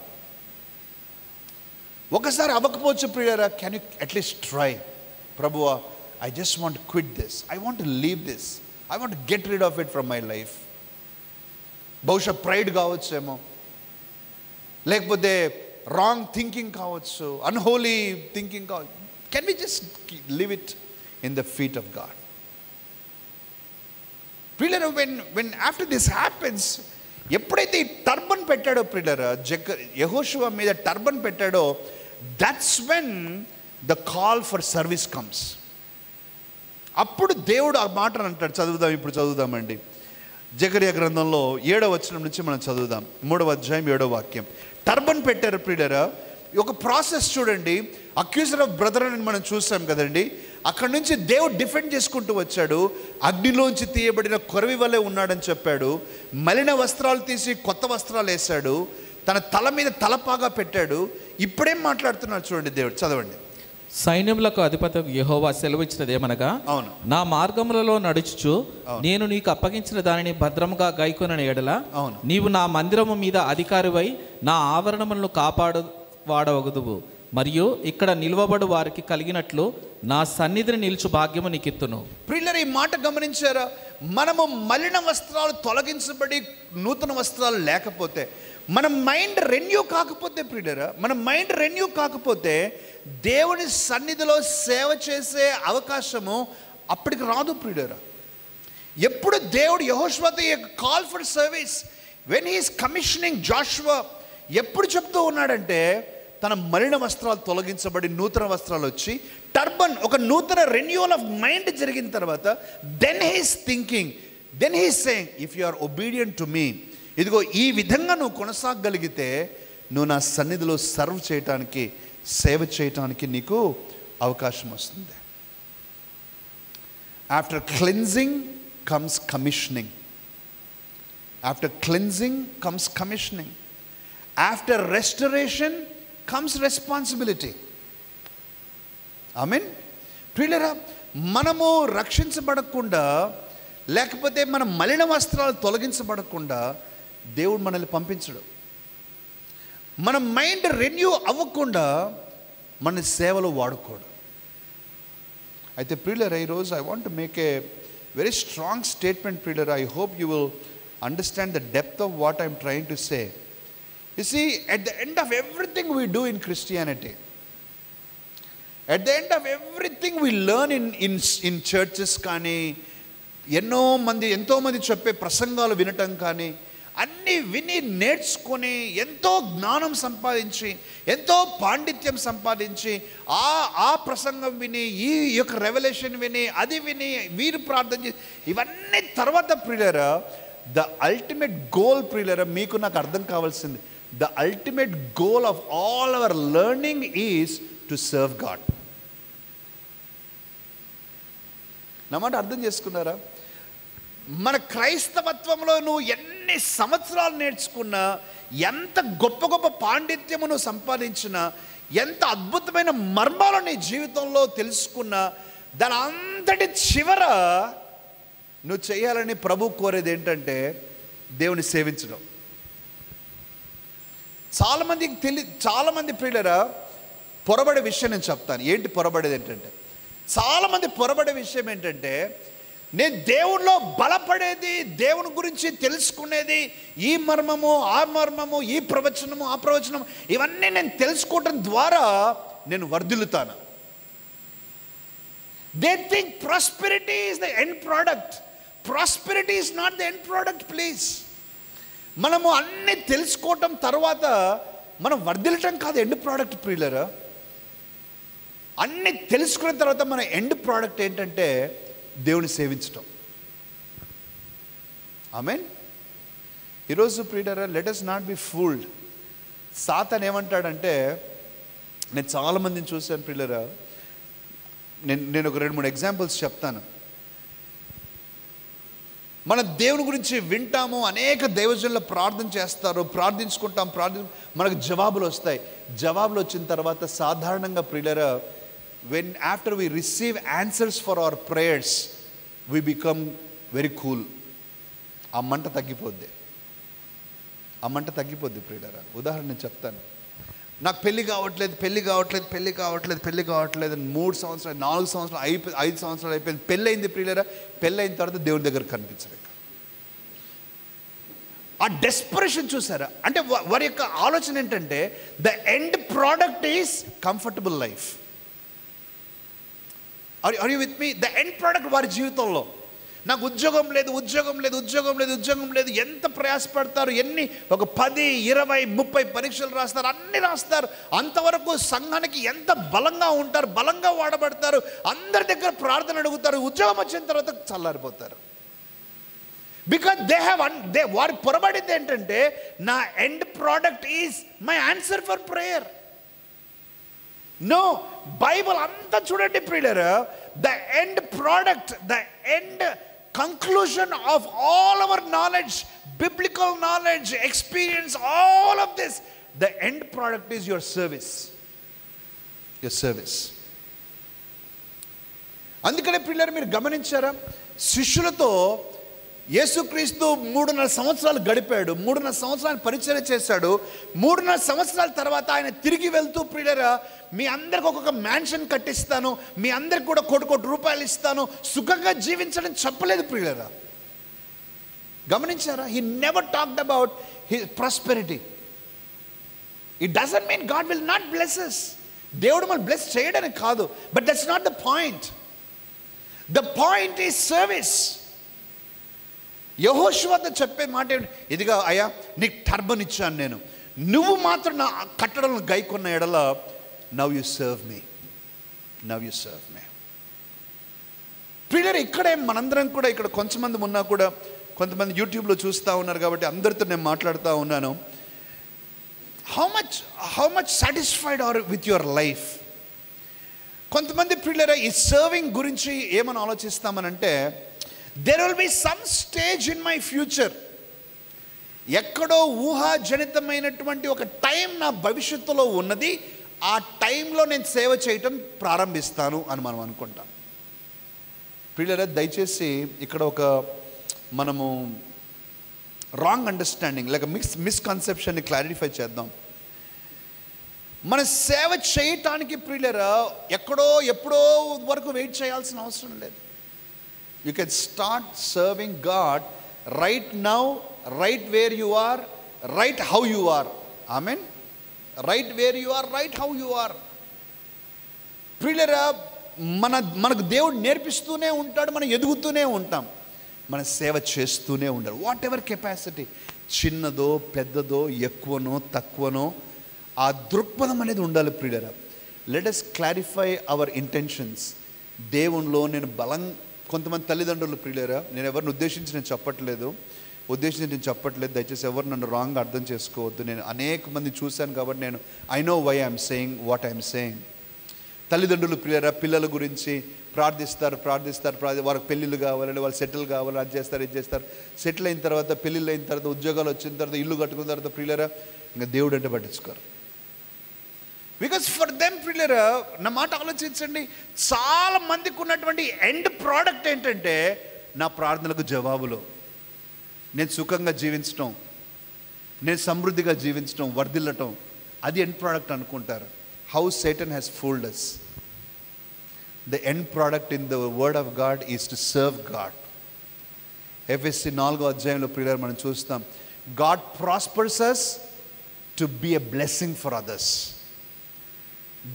ఒకసారి అవ్వకపోవచ్చు ప్రియులారా, కెన్ యూ అట్లీస్ట్ ట్రై. ప్రభువా, I just want quit this, I want leave this, I want get rid of it from my life. బహుశా ప్రైడ్ కావచ్చేమో, లేకపోతే రాంగ్ థింకింగ్ కావచ్చు, అన్హోలీ థింకింగ్ కావచ్చు. Can we just leave it in the feet of God? ప్రియులారా, వెన్ ఆఫ్టర్ దిస్ హ్యాపెన్స్, ఎప్పుడైతే ఈ టర్బన్ పెట్టాడో ప్రియులారా, యెహోషువ మీద టర్బన్ పెట్టాడో, that's when the call for service comes. అప్పుడు దేవుడు ఆ మాటను అంటాడు. చదువుదామండి. జకరియా గ్రంథంలో 7వ వచనం నుంచి మనం చదువుదాం. 3వ అధ్యాయం 7వ వాక్యం. టర్బన్ పెట్టారు ప్రియులారా. ఒక ప్రాసెస్ చూడండి. అక్యూజర్ ఆఫ్ బ్రదర్ అని మనం చూసాం కదండి. అక్కడి నుంచి దేవుడు డిఫెండ్ చేసుకుంటూ వచ్చాడు. అగ్నిలోంచి తీయబడిన కొరవి వలె ఉన్నాడని చెప్పాడు. మలిన వస్త్రాలు తీసి కొత్త వస్త్రాలు వేశాడు. తన తల మీద తలపాగా పెట్టాడు. ఇప్పుడేం మాట్లాడుతున్నాడు చూడండి దేవుడు. చదవండి. సైన్యములకు అధిపతి యెహోవా సెలవిచ్చినదేమనగా, అవును, నా మార్గములలో నడుచుచు నేను నీకు అప్పగించిన దానిని భద్రముగా గైకొనిన ఎడల, అవును, నీవు నా మందిరము మీద అధికారివై నా ఆవరణములను కాపాడు వాడవగదువు, మరియు ఇక్కడ నిల్వబడు వారికి కలిగినట్లు నా సన్నిధిని నిలుచు భాగ్యము నీకిత్తును. ప్రియులారా, ఈ మాట గమనించారా? మనము మలిన వస్త్రాలు తొలగించబడి నూతన వస్త్రాలు లేకపోతే, మన మైండ్ రెన్యూ కాకపోతే ప్రియులారా, మన మైండ్ రెన్యూ కాకపోతే దేవుని సన్నిధిలో సేవ చేసే అవకాశము అప్పటికి రాదు ప్రియులారా. ఎప్పుడు దేవుడు యెహోషువతో call for service, when he's commissioning Joshua, ఎప్పుడు చెప్తూ ఉన్నాడంటే, తన మలిన వస్త్రాలు తొలగించబడి నూతన వస్త్రాలు వచ్చి, టర్బన్, ఒక నూతన రెన్యూవల్ ఆఫ్ మైండ్ జరిగిన తర్వాత, then he's thinking, then he's saying, if you are obedient to me, ఇదిగో ఈ విధంగా నువ్వు కొనసాగలిగితే నువ్వు నా సన్నిధిలో సర్వ్ చేయటానికి, సేవ చేయటానికి నీకు అవకాశం వస్తుంది. After cleansing comes commissioning. After cleansing comes commissioning. After restoration comes responsibility. Amen. ప్రియులారా, మనము రక్షించబడకుండా, లేకపోతే మన మలిన వస్త్రాలు తొలగించబడకుండా దేవుడు మనల్ని పంపించడు. మన మైండ్ రెన్యూ అవ్వకుండా మన సేవలో వాడుకోడు. అయితే ప్రియులారా, ఈరోజు I want to make a very strong statement ప్రియులారా. I hope you will understand the depth of what I'm trying to say. You see, at the end of everything we do in Christianity, at the end of everything we learn in churches కానీ, ఎంతోమంది చెప్పే ప్రసంగాలు వినటం కానీ, అన్నీ విని నేర్చుకొని ఎంతో జ్ఞానం సంపాదించి, ఎంతో పాండిత్యం సంపాదించి, ఆ ప్రసంగం విని, ఈ యొక్క రెవల్యూషన్ విని, అది విని, వీరు ప్రార్థన చేసి, ఇవన్నీ తర్వాత ప్రియులారా, ద అల్టిమేట్ గోల్ ప్రియులారా, మీకు నాకు అర్థం కావాల్సింది, the ultimate goal of all our learning is to serve God. నా మాట అర్థం చేసుకున్నారా? మన క్రైస్తవత్వంలో నువ్వు ఎన్ని సంవత్సరాలు నేర్చుకున్నా, ఎంత గొప్ప గొప్ప పాండిత్యము నువ్వు సంపాదించినా, ఎంత అద్భుతమైన మర్మాలు నీ జీవితంలో తెలుసుకున్నా, దాని అంతటి చివర నువ్వు చేయాలని ప్రభు కోరేది ఏంటంటే దేవుని సేవించడం. చాలామంది ప్రియులరా పొరబడే విషయం నేను చెప్తాను. ఏంటి పొరబడేది ఏంటంటే, చాలామంది పొరబడే విషయం ఏంటంటే, నేను దేవుడిలో బలపడేది, దేవుని గురించి తెలుసుకునేది, ఈ మర్మము ఆ మర్మము, ఈ ప్రవచనము ఆ ప్రవచనము, ఇవన్నీ నేను తెలుసుకోవటం ద్వారా నేను వర్ధిల్లుతాను. They think prosperity is the end product. Prosperity is not the end product please. మనము అన్నీ తెలుసుకోవటం తర్వాత మనం వర్ధిల్లటం కాదు ఎండ్ ప్రోడక్ట్ ప్రియులరా. అన్నీ తెలుసుకున్న తర్వాత మన ఎండ్ ప్రోడక్ట్ ఏంటంటే దేవుని సేవించటం. ఆమేన్. ఈరోజు ప్రియులరా, let us not be fooled. సాతాను ఏమంటాడంటే, నేను చాలామందిని చూశాను ప్రియులరా, నేను ఒక 2-3 ఎగ్జాంపుల్స్ చెప్తాను. మన దేవుని గురించి వింటాము, అనేక దైవజనులు ప్రార్థన చేస్తారు, ప్రార్థించుకుంటాం, మనకు జవాబులు వస్తాయి. జవాబులు వచ్చిన తర్వాత సాధారణంగా ప్రియులరా, when after we receive answers for our prayers we become very cool. ఆ మంట తగ్గిపోద్ది ప్రియులరా. ఉదాహరణ చెప్తాను. నాకు పెళ్ళి కావట్లేదు 3 సంవత్సరాలు 4 సంవత్సరాలు 5 సంవత్సరాలు అయిపోయింది. పెళ్ళయింది ప్రియులరా. పెళ్ళైన తర్వాత దేవుని దగ్గర కనిపించలేక ఆ డెస్పరేషన్ చూసారా? అంటే వారి యొక్క ఆలోచన ఏంటంటే, the end product is comfortable life. Are you with me? The end product వారి జీవితంలో, నాకు ఉద్యోగం లేదు, ఎంత ప్రయాసపడతారు, ఎన్ని ఒక 10, 20, 30 పరీక్షలు రాస్తారు, అన్ని రాస్తారు. అంతవరకు సంఘానికి ఎంత బలంగా ఉంటారు, బలంగా వాడబడతారు, అందరి దగ్గర ప్రార్థన అడుగుతారు. ఉద్యోగం వచ్చిన తర్వాత చల్లారిపోతారు. బికాజ్ వారి పొరబడింది ఏంటంటే, నా end product is my answer for prayer. No, Bible అంతా చూడండి ప్రియులారా, the end product, the end conclusion of all our knowledge, biblical knowledge, experience, all of this, the end product is your service. అందుకనే పిల్లలు మీరు గమనించారా, శిష్యులతో యేసుక్రీస్తు 3.5 సంవత్సరాలు గడిపాడు, 3.5 సంవత్సరాలు పరిచర్య చేశాడు. 3.5 సంవత్సరాల తర్వాత ఆయన తిరిగి వెళ్తూ, ప్రియులరా, మీ అందరికి ఒక్కొక్క మ్యాన్షన్ కట్టిస్తాను, మీ అందరికి కూడా కోటి రూపాయలు ఇస్తాను, సుఖంగా జీవించడం చెప్పలేదు ప్రియులరా. గమనించారా? He never talked about his prosperity. It doesn't mean God will not bless us. దేవుడు మనం బ్లెస్ చేయడానికి కాదు, but that's not the point. The point is service. యెహోషువతో చెప్పే మాట ఏంటి? ఇదిగా అయ్యా, నీకు టర్బన్ ఇచ్చాను నేను, నువ్వు మాత్రం నా కట్టడలను గైకొన్న ఎడల నవ్ యు సర్వ్ మీ. ప్రియులారా, ఇక్కడే మనందరం కూడా, ఇక్కడ కొంతమంది ఉన్నా కూడా, కొంతమంది యూట్యూబ్లో చూస్తూ ఉన్నారు కాబట్టి అందరితో నేను మాట్లాడుతూ ఉన్నాను. How much satisfied or with your life? కొంతమంది ప్రియులారా, ఈ సర్వింగ్ గురించి ఏమని ఆలోచిస్తామనంటే, there will be some stage in my future, ఎక్కడో ఊహాజనితమైనటువంటి ఒక టైం నా భవిష్యత్తులో ఉన్నది, ఆ టైంలో నేను సేవ చేయటం ప్రారంభిస్తాను అని మనం అనుకుంటాం. ప్రియులారా, దయచేసి ఇక్కడ ఒక మనము రాంగ్ అండర్స్టాండింగ్ లేక మిస్కన్సెప్షన్ని క్లారిఫై చేద్దాం. మన సేవ చేయటానికి ప్రియులారా ఎప్పుడో వరకు వెయిట్ చేయాల్సిన అవసరం లేదు. You can start serving God right now, right where you are, right how you are. Amen. Right where you are, right how you are. ప్రియులారా, మనకు దేవుడు నేర్పిస్తూనే ఉంటాడు, మనం ఎదుగుతూనే ఉంటాం, మన సేవ చేస్తూనే ఉంటాడు. వాట్ ఎవర్ కెపాసిటీ, చిన్నదో పెద్దదో ఎక్కువనో తక్కువనో, ఆ దృక్పథం అనేది ఉండాలి ప్రియులారా. Let us clarify our intentions. దేవునిలో నేను కొంతమంది తల్లిదండ్రులు ప్రియులారా, నేను ఎవరిని ఉద్దేశించి నేను చెప్పట్లేదు, దయచేసి ఎవరు నన్ను రాంగ్ అర్థం చేసుకోవద్దు. నేను అనేక మంది చూశాను కాబట్టి నేను I know why I'm saying what I'm saying. తల్లిదండ్రులు ప్రియులారా, పిల్లల గురించి ప్రార్థిస్తారు, వారికి పెళ్ళిళ్ళు కావాలని, వాళ్ళు సెటిల్ కావాలి, అది చేస్తారు, ఇది చేస్తారు. సెటిల్ అయిన తర్వాత, పెళ్ళిళ్ళు అయిన తర్వాత, ఉద్యోగాలు వచ్చిన తర్వాత, ఇల్లు కట్టుకున్న తర్వాత ప్రియులారా ఇంకా దేవుడు అంటే పట్టించుకోరు. బికాస్ ఫర్ దెమ్ ప్రియులారా, నా మాట ఆలోచించండి, చాలా మందికి ఉన్నటువంటి ఎండ్ ప్రోడక్ట్ ఏంటంటే నా ప్రార్థనలకు జవాబులు, నేను సుఖంగా జీవించటం, నేను సమృద్ధిగా జీవించటం, వర్ధిల్లటం, అది ఎండ్ ప్రోడక్ట్ అనుకుంటారు. How Satan has fooled us. The end product in the word of God is to serve God. ఎఫెసీ 4వ అధ్యాయంలో ప్రియులారా మనం చూస్తాం, God prospers us to be a blessing for others.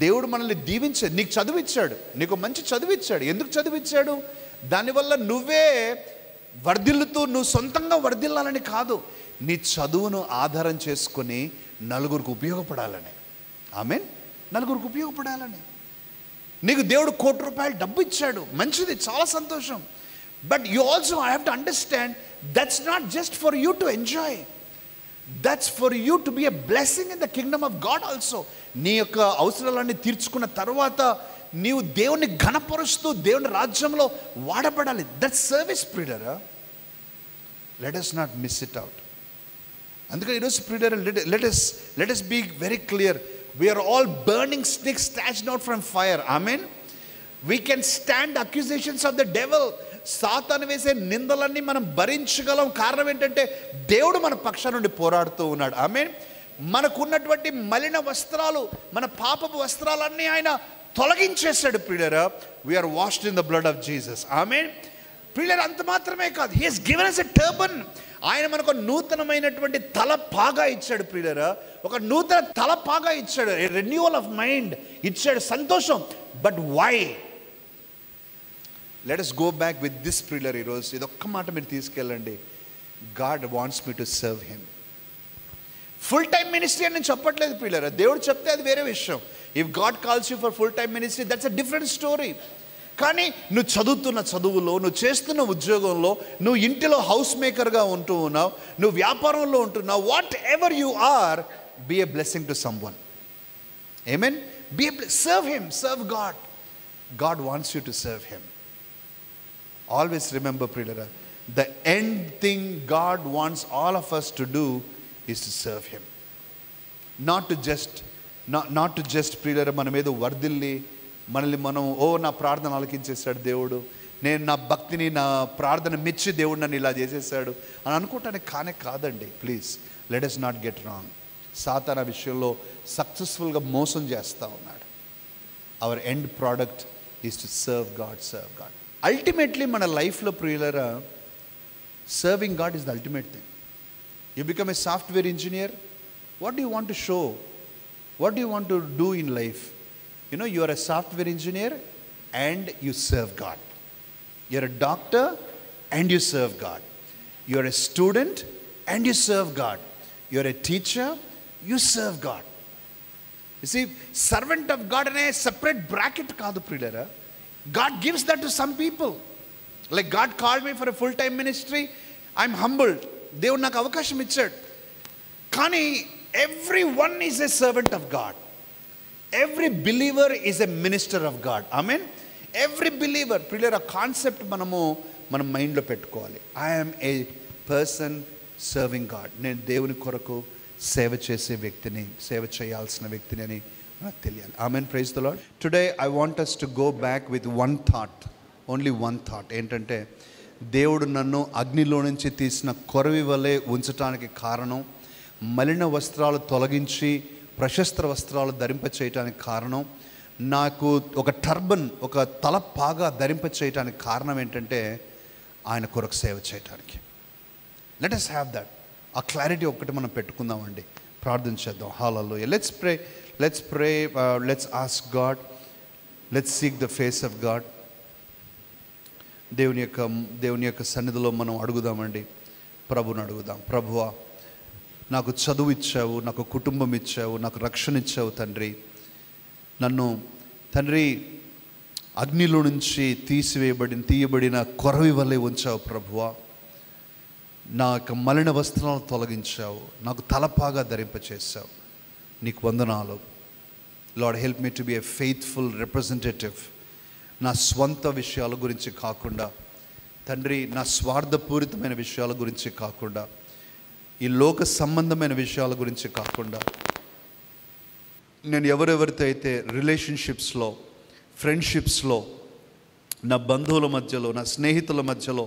దేవుడు మనల్ని దీవించాడు. నీకు చదువు ఇచ్చాడు, నీకు మంచి చదువు ఇచ్చాడు. ఎందుకు చదువు ఇచ్చాడు? దానివల్ల నువ్వే వర్ధిల్లుతూ నువ్వు సొంతంగా వర్ధిల్లాలని కాదు, నీ చదువును ఆధారం చేసుకొని నలుగురికి ఉపయోగపడాలని. ఆమేన్. నలుగురికి ఉపయోగపడాలని. నీకు దేవుడు ₹1,00,00,000 డబ్బు ఇచ్చాడు, మంచిది, చాలా సంతోషం. But you also have to understand that's not just for you to enjoy, that's for you to be a blessing in the Kingdom of God also. నీ యొక్క అవసరాలన్నీ తీర్చుకున్న తర్వాత నీవు దేవుని ఘనపరుస్తూ దేవుని రాజ్యంలో వాడబడాలి. దట్ సర్వీస్ ప్రియులారా, let us not miss it out. అందుకని ఈరోజు ప్రియులారా, let us be very clear. We are all burning sticks snatched out from fire. Amen. We can stand accusations of the devil. సాతాను వేసే నిందలన్నీ మనం భరించగలం. కారణం ఏంటంటే దేవుడు మన పక్షాన నుండి పోరాడుతూ ఉన్నాడు. ఆమేన్. మనకున్నటువంటి మలిన వస్త్రాలు, మన పాపపు వస్త్రాలన్నీ ఆయన తొలగించేశాడు ప్రియులారా. We are washed in the blood of Jesus. ఆమేన్. ప్రియులారా, అంత మాత్రమే కాదు, he has given us a turban. ఆయన మనకు నూతనమైనటువంటి తల పాగా ఇచ్చాడు ప్రియులారా. ఒక నూతన తల పాగా ఇచ్చాడు, రెన్యూవల్ ఆఫ్ మైండ్ ఇచ్చాడు. సంతోషం. But why? Let us go back with this ప్రియులారా. ఈరోజు ఇదొక్క మాట మీరు తీసుకెళ్ళండి. God wants me to serve him. Full time ministry అని నేను చెప్పట్లేదు ప్రియులారా. దేవుడు చెప్తే అది వేరే విషయం. If God calls you for full time ministry, that's a different story. కానీ నువ్వు చదువుతున్న చదువులో, నువ్వు చేస్తున్న ఉద్యోగంలో, నువ్వు ఇంటిలో హౌస్ మేకర్గా ఉంటూ ఉన్నావు, నువ్వు వ్యాపారంలో ఉంటున్నావు, whatever you are, be a blessing to someone. Amen. Serve him, serve God. God wants you to serve him. Always remember ప్రియులారా, the end thing God wants all of us to do is to serve him. Not to just ప్రియులారా మన మీద వర్ధిల్లి మనల్ని మనం నా ప్రార్థన ఆలకించేశాడు దేవుడు, నేను నా భక్తిని, నా ప్రార్థన మెచ్చి దేవుడు నన్ను ఇలా చేసేసాడు అని అనుకోవటానికి కాదండి. Please let us not get wrong. సాతాను ఆ విషయంలో సక్సెస్ఫుల్గా మోసం చేస్తూ ఉన్నాడు. Our end product is to serve God. Ultimately మన లైఫ్లో ప్రియులారా, serving God is the ultimate thing. You become a software engineer. What do you want to show? What do you want to do in life? You know, you are a software engineer and you serve God. You are a doctor and you serve God. You are a student and you serve God. You are a teacher, you serve God. You see, servant of God in a separate bracket kaadu priyara. God gives that to some people. Like God called me for a full-time ministry. I'm humbled. దేవుడు నాకు అవకాశం ఇచ్చాడు. కానీ every one is a servant of God. Every believer is a minister of God. Amen. Every believer ప్రియులారా, ఆ కాన్సెప్ట్ మనం మైండ్లో పెట్టుకోవాలి. I'm a person serving God. నేను దేవుని కొరకు సేవ చేసే వ్యక్తిని, సేవ చేయాల్సిన వ్యక్తిని అని నాకు తెలియాలి. Amen. Praise the Lord. Today I want us to go back with one thought, only one thought. ఏంటంటే, దేవుడు నన్ను అగ్నిలో నుంచి తీసిన కొరవి వలె ఉంచటానికి కారణం, మలిన వస్త్రాలు తొలగించి ప్రశస్త వస్త్రాలు ధరింపచేయటానికి కారణం, నాకు ఒక టర్బన్, ఒక తలపాగా ధరింపచేయటానికి కారణం ఏంటంటే ఆయన కొరకు సేవ చేయటానికి. Let us have that. ఆ క్లారిటీ ఒక్కటి మనం పెట్టుకుందామండి. ప్రార్థన చేద్దాం. Hallelujah. Let's pray. Let's ask God. Let's seek the face of God. దేవుని యొక్క సన్నిధిలో మనం అడుగుదామండి. ప్రభుని అడుగుదాం. ప్రభువా, నాకు చదువు ఇచ్చావు, నాకు కుటుంబం ఇచ్చావు, నాకు రక్షణ ఇచ్చావు నన్ను తండ్రి అగ్నిలో నుంచి తీయబడిన కొరవి వలె ఉంచావు ప్రభువా. నా యొక్క మలిన వస్త్రాలను తొలగించావు, నాకు తలపాగా ధరింపచేశావు. నీకు వందనాలు. Lord, help me to be a faithful representative. నా స్వంత విషయాల గురించి కాకుండా తండ్రి, నా స్వార్థపూరితమైన విషయాల గురించి కాకుండా, ఈ లోక సంబంధమైన విషయాల గురించి కాకుండా, నేను ఎవరెవరితో అయితే రిలేషన్షిప్స్లో, ఫ్రెండ్షిప్స్లో, నా బంధువుల మధ్యలో, నా స్నేహితుల మధ్యలో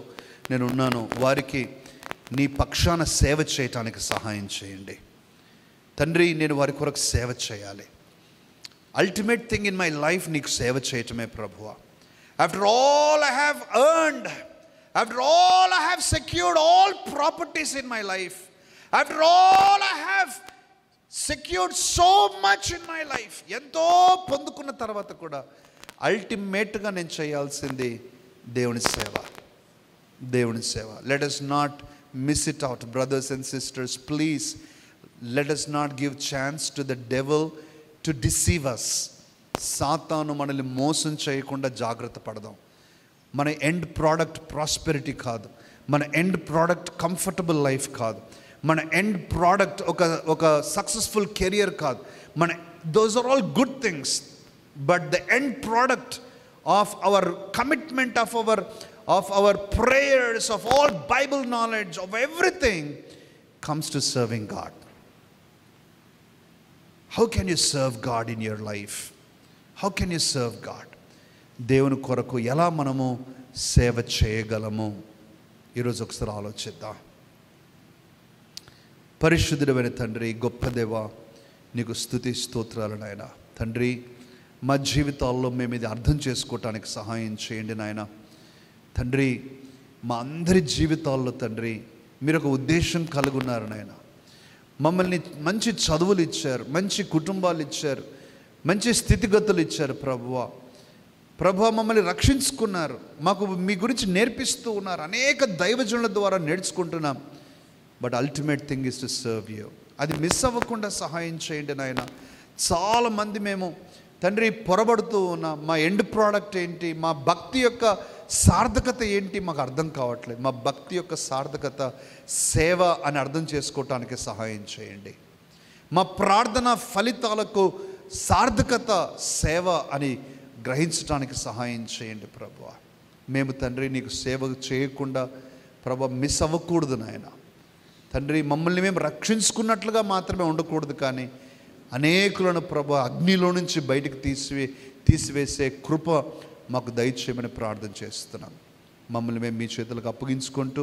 నేనున్నాను, వారికి నీ పక్షాన సేవ చేయటానికి సహాయం చేయండి తండ్రి. నేను వారి కొరకు సేవ చేయాలి. Ultimate thing in my life నీకు సేవ చేయటమే ప్రభువా. After all I have earned, after all I have secured all properties in my life, after all I have secured so much in my life, ఎంతో పొందుకున్న తర్వాత కూడా అల్టిమేట్గా నేను చేయాల్సింది దేవుని సేవ, దేవుని సేవ. Let us not miss it out, brothers and sisters. Please let us not give chance to the devil to deceive us. సాతాను మనల్ని మోసం చేయకుండా జాగ్రత్త పడదాం. మన ఎండ్ ప్రోడక్ట్ ప్రాస్పెరిటీ కాదు, మన ఎండ్ ప్రోడక్ట్ కంఫర్టబుల్ లైఫ్ కాదు, మన ఎండ్ ప్రోడక్ట్ ఒక సక్సెస్ఫుల్ కెరియర్ కాదు. those are all good things, but the end product of our commitment, of our prayers, of all Bible knowledge, of everything comes to serving God. How can you serve God in your life? How can you serve God? దేవుని కొరకు ఎలా మనము సేవ చేయగలము ఈరోజు ఒకసారి ఆలోచిద్దాం. పరిశుద్ధుడైన తండ్రి, గొప్ప దేవా, నీకు స్తుతి స్తోత్రాలు నాయన. తండ్రి, మా జీవితాల్లో మేము ఇది అర్థం చేసుకోవటానికి సహాయం చేయండి నాయన. తండ్రి, మా అందరి జీవితాల్లో తండ్రి మీరు ఒక ఉద్దేశం కలిగి ఉన్నారు నాయన. మమ్మల్ని మంచి చదువులు ఇచ్చారు, మంచి కుటుంబాలు ఇచ్చారు, మంచి స్థితిగతులు ఇచ్చారు ప్రభువా. ప్రభువా, మమ్మల్ని రక్షించుకున్నారు, మాకు మీ గురించి నేర్పిస్తూ ఉన్నారు, అనేక దైవజనుల ద్వారా నేర్చుకుంటున్నాం. But ultimate thing is to serve you. అది మిస్ అవ్వకుండా సహాయం చేయండి నాయన. చాలామంది మేము తండ్రి పొరబడుతూ ఉన్నాం. మా ఎండ్ ప్రోడక్ట్ ఏంటి, మా భక్తి యొక్క సార్థకత ఏంటి మాకు అర్థం కావట్లేదు. మా భక్తి యొక్క సార్థకత సేవ అని అర్థం చేసుకోవటానికి సహాయం చేయండి. మా ప్రార్థన ఫలితాలకు సార్థకత సేవ అని గ్రహించడానికి సహాయం చేయండి ప్రభువా. మేము తండ్రి నీకు సేవ చేయకుండా ప్రభువా మిస్ అవ్వకూడదు నాయన. తండ్రి, మమ్మల్ని మేము రక్షించుకున్నట్లుగా మాత్రమే ఉండకూడదు, కానీ అనేకులను ప్రభువా అగ్నిలో నుంచి బయటకు తీసివేసే కృప మాకు దయచేయమని ప్రార్థన చేస్తున్నాం. మమ్మల్ని మేము మీ చేతులకు అప్పగించుకుంటూ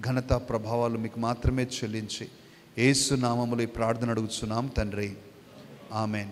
ఘనత ప్రభావాలు మీకు మాత్రమే చెల్లించి యేసు నామములో ఈ ప్రార్థన అడుగుతున్నాం తండ్రి. ఆమెన్.